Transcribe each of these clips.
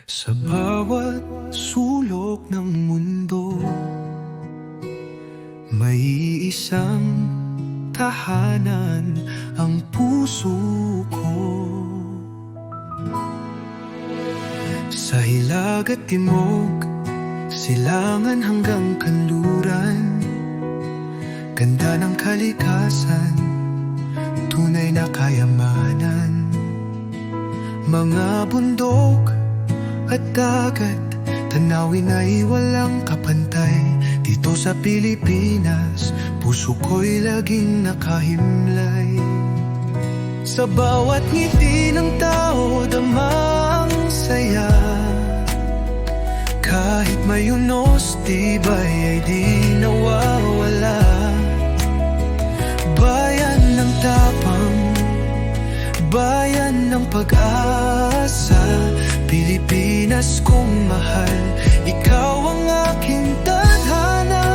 Sa bawat sulok ng mundo, may isang tahanan ang puso ko. Sa hilag at timog, silangan hanggang kanluran, ganda ng kalikasan, tunay na kayamanan. Mga bundok at dagat, tanawin ay walang kapantay. Dito sa Pilipinas, puso ko'y laging nakahimlay. Sa bawat ngiti ng tao, damang saya. Kahit may unos, tibay ay di nawawala. Bayan ng tapang, bayan ng pag-asa, Pilipinas kong mahal, ikaw ang aking tadhana.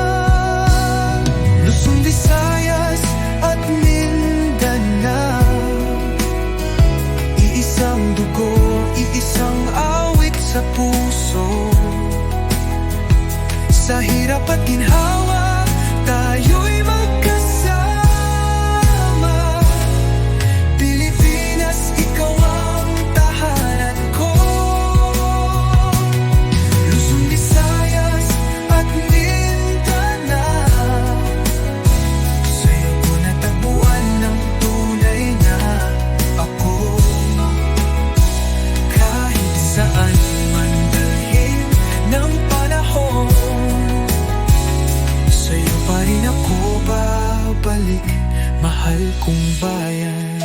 Luzon, Visayas at Mindanao, iisang dugo, iisang awit sa puso. Sa hirap at ginhawa, tayo'y magkasama. Pilipinas, ikaw ang tahanan ko. Luzon, Visayas at Mindanao, sa'yo ko natagpuan ng tunay na ako. Kahit saan man dalhin ng panahon, sa'yo pa rin ako babalik, mahal kong bayan.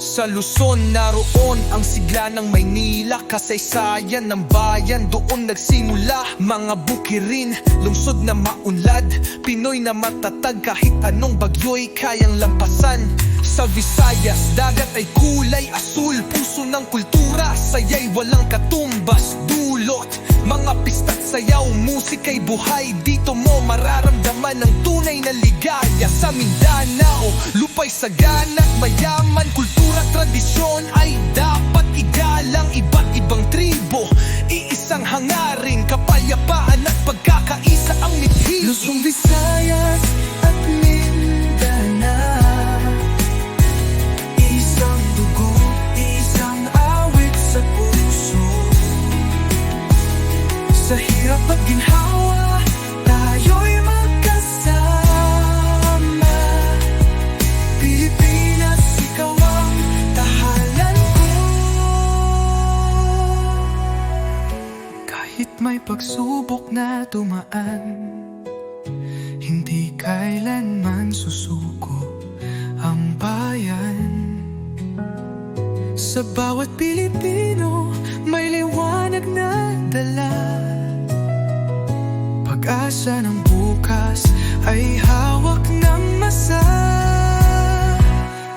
Sa Luzon, naroon ang sigla ng Maynila, kasaysayan ng bayan, doon nagsimula. Mga bukirin, lungsod na maunlad, Pinoy na matatag, kahit anong bagyo'y kayang lampasan. Sa Visayas, dagat ay kulay asul, puso ng kultura, saya'y walang katumbas dulot. Mga pista't sayaw, musika'y buhay, dito mo mararamdaman ang tunay na ligaya. Sa Mindanao, lupa'y sagana at mayaman, kultura, tradisyon ay dapat igalang. Iba't ibang tribo, iisang hangarin, kapayapaan at pagkakaisa ang mithi. Luzon, Visayas at Mindanao, isang dugo, isang awit sa puso. Sa hirap at ginhawa, tayo'y magkasama. Pilipinas, ikaw ang tahanan ko. Kahit may pagsubok na dumaan, hindi kailanman susuko ang bayan. Sa bawat Pilipino, may liwanag na dala. Pag-asa ng bukas ay hawak ng masa.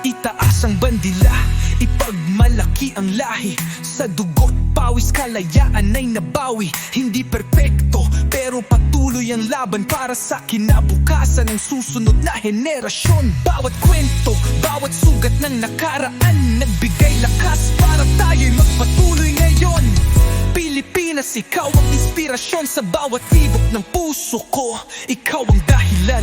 Itaas ang bandila, ipagmalaki ang lahi. Sa dugo't pawis, kalayaan ay nabawi. Hindi perpekto, pero patuloy ang laban para sa kinabukasan ng susunod na henerasyon. Bawat kwento, bawat sugat ng nakaraan, nagbigay lakas para tayo'y magpatuloy ngayon. Pilipinas, ikaw ang inspirasyon sa bawat tibok ng puso ko. Ikaw ang dahilan